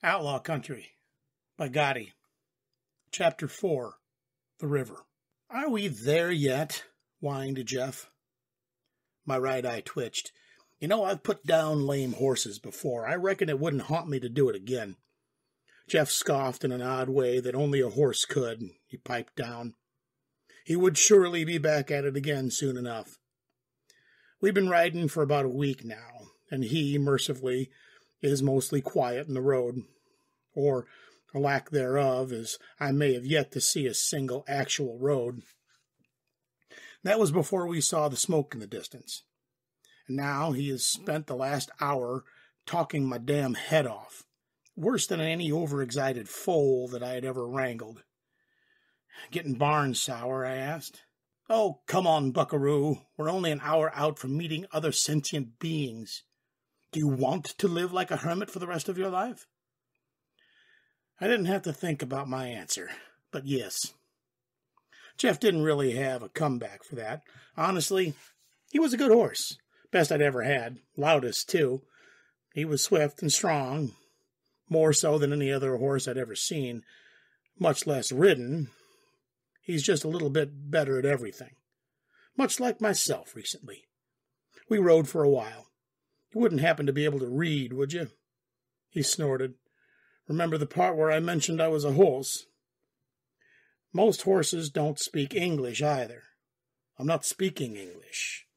Outlaw Country by Ghotty. Chapter 4, The River. Are we there yet? Whined Jeff. My right eye twitched. I've put down lame horses before. I reckon it wouldn't haunt me to do it again. Jeff scoffed in an odd way that only a horse could. He piped down. He would surely be back at it again soon enough. We've been riding for about a week now, and he, mercifully, is mostly quiet in the road, or a lack thereof, as I may have yet to see a single actual road. That was before we saw the smoke in the distance. And now he has spent the last hour talking my damn head off, worse than any overexcited foal that I had ever wrangled. Getting barn sour, I asked. Oh, come on, buckaroo. We're only an hour out from meeting other sentient beings. Do you want to live like a hermit for the rest of your life? I didn't have to think about my answer, but yes. Jeff didn't really have a comeback for that. Honestly, he was a good horse. Best I'd ever had. Loudest, too. He was swift and strong, more so than any other horse I'd ever seen, much less ridden. He's just a little bit better at everything. Much like myself recently. We rode for a while. You wouldn't happen to be able to read, would you? He snorted. Remember the part where I mentioned I was a horse? Most horses don't speak English either. I'm not speaking English.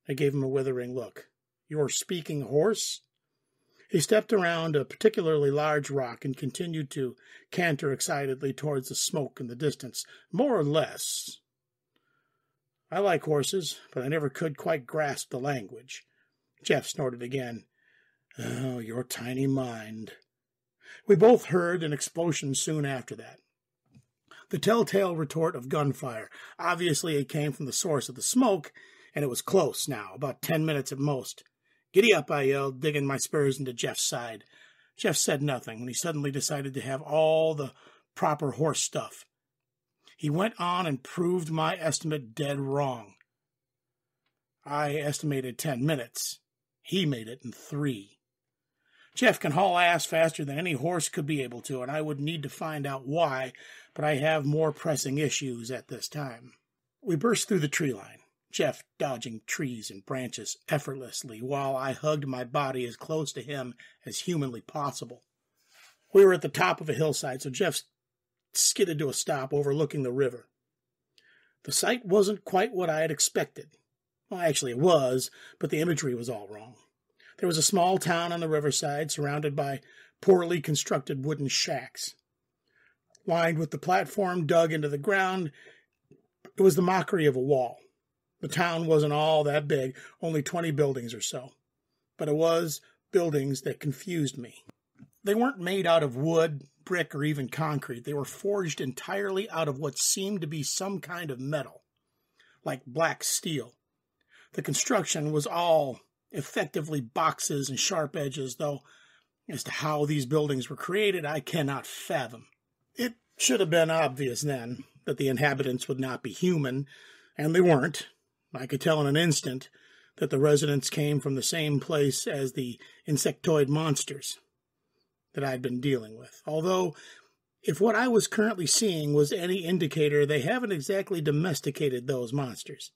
I gave him a withering look. You're speaking horse? He stepped around a particularly large rock and continued to canter excitedly towards the smoke in the distance. More or less. I like horses, but I never could quite grasp the language. Jeff snorted again. Oh, your tiny mind. We both heard an explosion soon after that. The telltale retort of gunfire. Obviously it came from the source of the smoke, and it was close now, about 10 minutes at most. Giddy up, I yelled, digging my spurs into Jeff's side. Jeff said nothing when he suddenly decided to have all the proper horse stuff. He went on and proved my estimate dead wrong. I estimated 10 minutes. He made it in 3. Jeff can haul ass faster than any horse could be able to, and I would need to find out why, but I have more pressing issues at this time. We burst through the tree line, Jeff dodging trees and branches effortlessly, while I hugged my body as close to him as humanly possible. We were at the top of a hillside, so Jeff skidded to a stop overlooking the river. The sight wasn't quite what I had expected. Well, actually it was, but the imagery was all wrong. There was a small town on the riverside surrounded by poorly constructed wooden shacks. Lined with the platform dug into the ground, it was the mockery of a wall. The town wasn't all that big, only 20 buildings or so. But it was buildings that confused me. They weren't made out of wood, brick, or even concrete. They were forged entirely out of what seemed to be some kind of metal, like black steel. The construction was all effectively boxes and sharp edges, though as to how these buildings were created, I cannot fathom. It should have been obvious then that the inhabitants would not be human, and they weren't. I could tell in an instant that the residents came from the same place as the insectoid monsters that I'd been dealing with. Although, if what I was currently seeing was any indicator, they haven't exactly domesticated those monsters.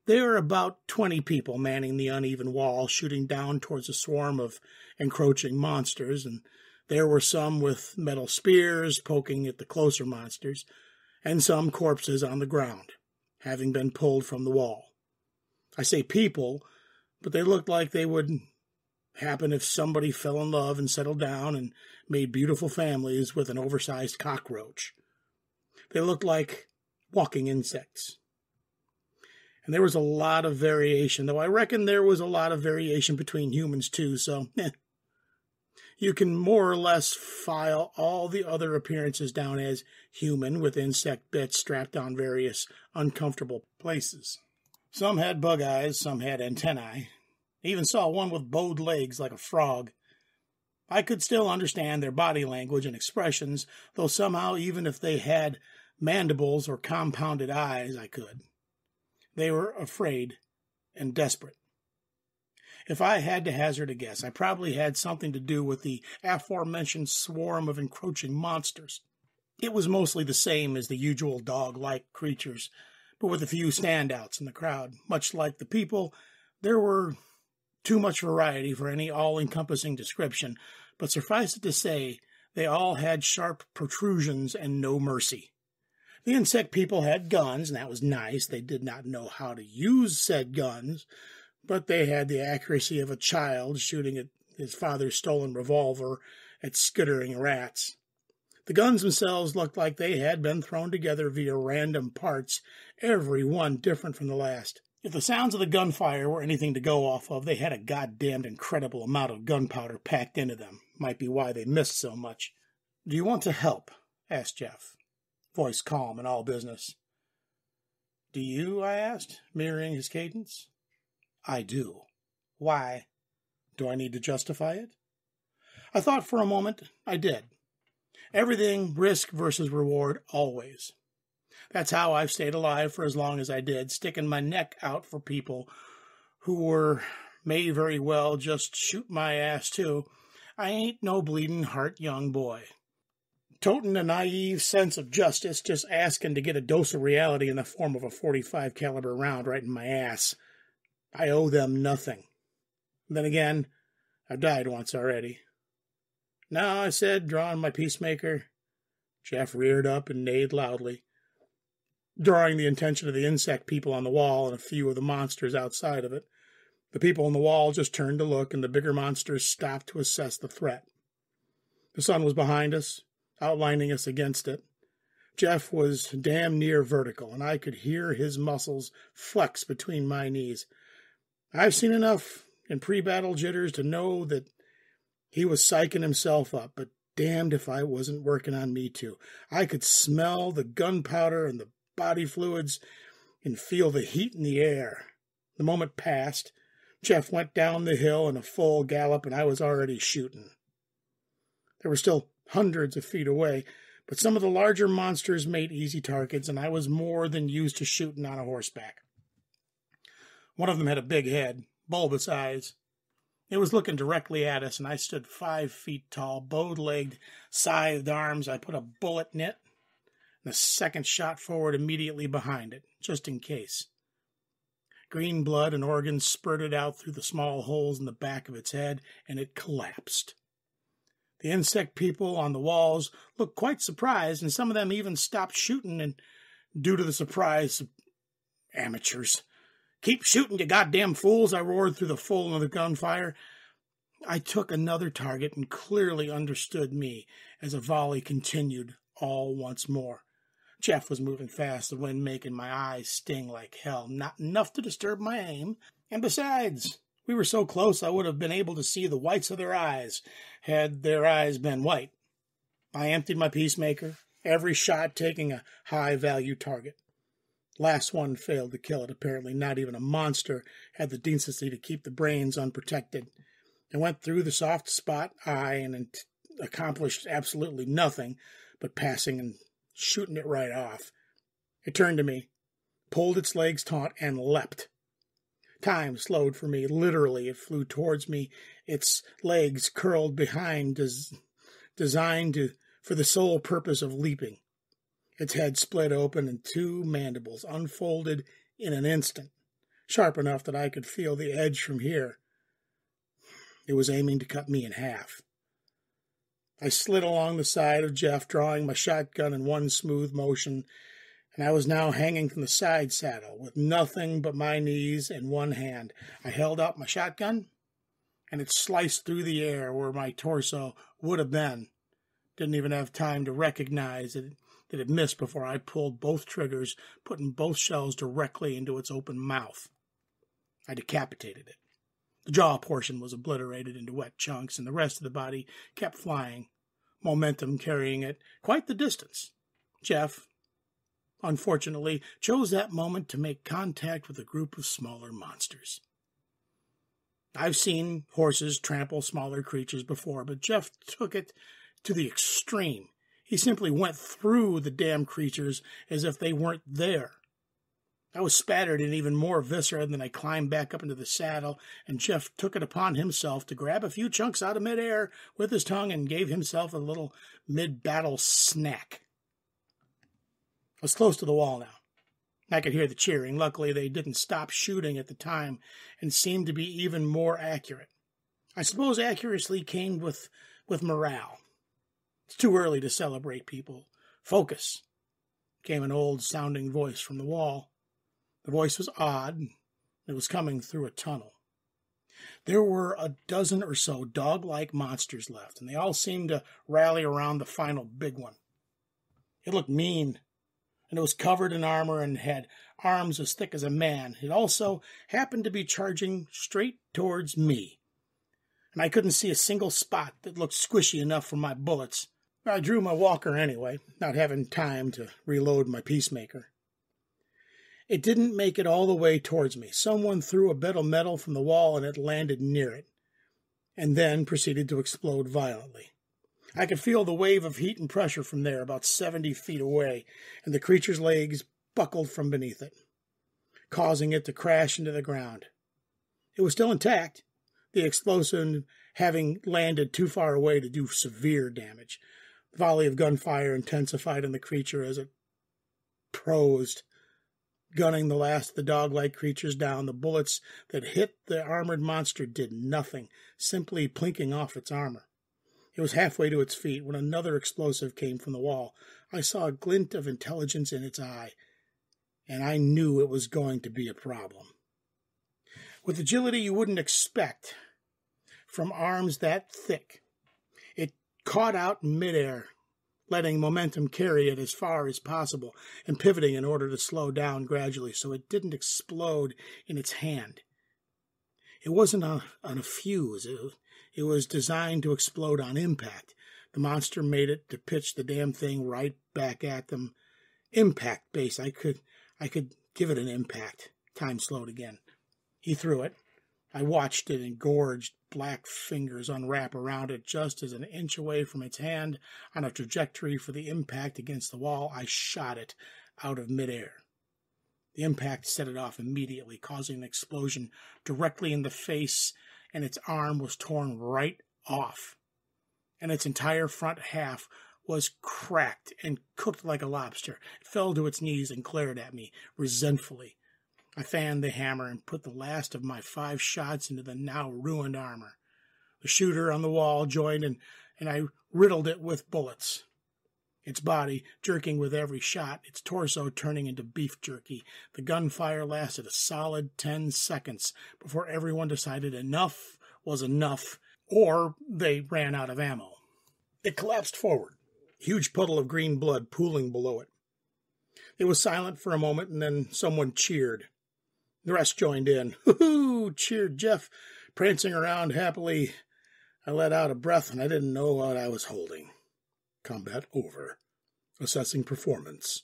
There are about 20 people manning the uneven wall, shooting down towards a swarm of encroaching monsters, and there were some with metal spears poking at the closer monsters, and some corpses on the ground, having been pulled from the wall. I say people, but they looked like they would happen if somebody fell in love and settled down and made beautiful families with an oversized cockroach. They looked like walking insects. And there was a lot of variation, though I reckon there was a lot of variation between humans too, so you can more or less file all the other appearances down as human with insect bits strapped on various uncomfortable places. Some had bug eyes, some had antennae. I even saw one with bowed legs like a frog. I could still understand their body language and expressions, though somehow even if they had mandibles or compounded eyes, I could. They were afraid and desperate. If I had to hazard a guess, I probably had something to do with the aforementioned swarm of encroaching monsters. It was mostly the same as the usual dog-like creatures, but with a few standouts in the crowd. Much like the people, there were too much variety for any all-encompassing description, but suffice it to say, they all had sharp protrusions and no mercy. The insect people had guns, and that was nice. They did not know how to use said guns, but they had the accuracy of a child shooting at his father's stolen revolver at skittering rats. The guns themselves looked like they had been thrown together via random parts, every one different from the last. If the sounds of the gunfire were anything to go off of, they had a goddamned incredible amount of gunpowder packed into them. Might be why they missed so much. "Do you want to help?" asked Jeff, voice calm and all business. "Do you?" I asked, mirroring his cadence. "I do." "Why?" "Do I need to justify it?" I thought for a moment. I did. Everything risk versus reward, always. That's how I've stayed alive for as long as I did, sticking my neck out for people who may very well just shoot my ass too. I ain't no bleeding heart young boy. Totin' a naive sense of justice, just asking to get a dose of reality in the form of a .45 caliber round right in my ass. I owe them nothing. Then again, I've died once already. "No," I said, drawing my peacemaker. Jeff reared up and neighed loudly, drawing the attention of the insect people on the wall and a few of the monsters outside of it. The people on the wall just turned to look, and the bigger monsters stopped to assess the threat. The sun was behind us, outlining us against it. Jeff was damn near vertical, and I could hear his muscles flex between my knees. I've seen enough in pre-battle jitters to know that he was psyching himself up, but damned if I wasn't working on me too. I could smell the gunpowder and the body fluids and feel the heat in the air. The moment passed. Jeff went down the hill in a full gallop, and I was already shooting. They were still hundreds of feet away, but some of the larger monsters made easy targets, and I was more than used to shooting on a horseback. One of them had a big head, bulbous eyes. It was looking directly at us, and I stood 5 feet tall, bowed-legged, scythed arms. I put a bullet in it, and a second shot forward immediately behind it, just in case. Green blood and organs spurted out through the small holes in the back of its head, and it collapsed. The insect people on the walls looked quite surprised, and some of them even stopped shooting, and due to the surprise, amateurs. "Keep shooting, you goddamn fools," I roared through the full of the gunfire. I took another target and clearly understood me as a volley continued all once more. Jeff was moving fast, the wind making my eyes sting like hell, not enough to disturb my aim. And besides, we were so close I would have been able to see the whites of their eyes, had their eyes been white. I emptied my peacemaker, every shot taking a high-value target. Last one failed to kill it. Apparently not even a monster had the decency to keep the brains unprotected. I went through the soft spot, and accomplished absolutely nothing but passing and shooting it right off. It turned to me, pulled its legs taut, and leapt. Time slowed for me. Literally, it flew towards me, its legs curled behind, designed for the sole purpose of leaping. Its head split open, and 2 mandibles unfolded in an instant, sharp enough that I could feel the edge from here. It was aiming to cut me in half. I slid along the side of Jeff, drawing my shotgun in one smooth motion, and I was now hanging from the side saddle, with nothing but my knees in one hand. I held out my shotgun, and it sliced through the air where my torso would have been. Didn't even have time to recognize it. That it missed before I pulled both triggers, putting both shells directly into its open mouth. I decapitated it. The jaw portion was obliterated into wet chunks, and the rest of the body kept flying, momentum carrying it quite the distance. Jeff, unfortunately, chose that moment to make contact with a group of smaller monsters. I've seen horses trample smaller creatures before, but Jeff took it to the extreme. He simply went through the damn creatures as if they weren't there. I was spattered in even more viscera than I climbed back up into the saddle, and Jeff took it upon himself to grab a few chunks out of midair with his tongue and gave himself a little mid-battle snack. I was close to the wall now. I could hear the cheering. Luckily, they didn't stop shooting at the time and seemed to be even more accurate. I suppose accuracy came with morale. It's too early to celebrate, people. Focus, came an old-sounding voice from the wall. The voice was odd. It was coming through a tunnel. There were a dozen or so dog-like monsters left, and they all seemed to rally around the final big one. It looked mean, and it was covered in armor and had arms as thick as a man. It also happened to be charging straight towards me, and I couldn't see a single spot that looked squishy enough for my bullets. I drew my walker anyway, not having time to reload my peacemaker. It didn't make it all the way towards me. Someone threw a bit of metal from the wall and it landed near it, and then proceeded to explode violently. I could feel the wave of heat and pressure from there, about 70 feet away, and the creature's legs buckled from beneath it, causing it to crash into the ground. It was still intact, the explosive having landed too far away to do severe damage. The volley of gunfire intensified in the creature as it prosed, gunning the last of the dog-like creatures down. The bullets that hit the armored monster did nothing, simply plinking off its armor. It was halfway to its feet when another explosive came from the wall. I saw a glint of intelligence in its eye, and I knew it was going to be a problem. With agility you wouldn't expect from arms that thick, it caught out in midair, letting momentum carry it as far as possible and pivoting in order to slow down gradually so it didn't explode in its hand. It wasn't on a fuse. It was designed to explode on impact. The monster made it to pitch the damn thing right back at them. Impact base. I could give it an impact. Time slowed again. He threw it. I watched it, engorged black fingers unwrap around it just as an inch away from its hand on a trajectory for the impact against the wall. I shot it out of midair. The impact set it off immediately, causing an explosion directly in the face, and its arm was torn right off, and its entire front half was cracked and cooked like a lobster. It fell to its knees and glared at me resentfully. I fanned the hammer and put the last of my 5 shots into the now ruined armor. The shooter on the wall joined, and I riddled it with bullets. Its body jerking with every shot, its torso turning into beef jerky. The gunfire lasted a solid 10 seconds before everyone decided enough was enough, or they ran out of ammo. It collapsed forward, a huge puddle of green blood pooling below it. It was silent for a moment, and then someone cheered. The rest joined in. "Hoo-hoo!" cheered Jeff, prancing around happily. I let out a breath, and I didn't know what I was holding. Combat over. Assessing performance.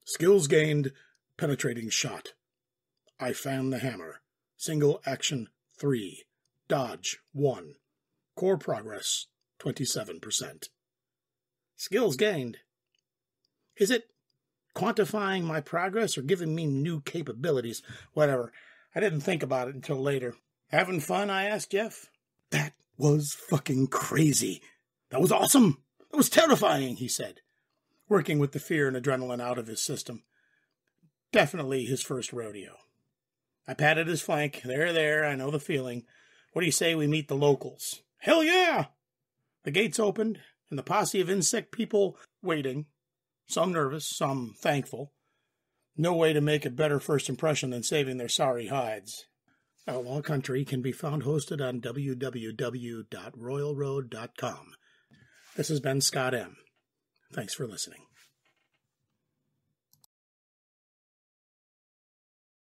Skills gained. Penetrating shot. I fanned the hammer. Single action 3. Dodge 1. Core progress 27%. Skills gained. Is it quantifying my progress or giving me new capabilities? Whatever. I didn't think about it until later. Having fun? I asked Jeff. That was fucking crazy. That was awesome. That was terrifying, he said, working with the fear and adrenaline out of his system. Definitely his first rodeo. I patted his flank. There, I know the feeling. What do you say we meet the locals? Hell yeah! The gates opened, and the posse of insect people waiting, some nervous, some thankful. No way to make a better first impression than saving their sorry hides. Outlaw Country can be found hosted on www.royalroad.com. This has been Scott M. Thanks for listening.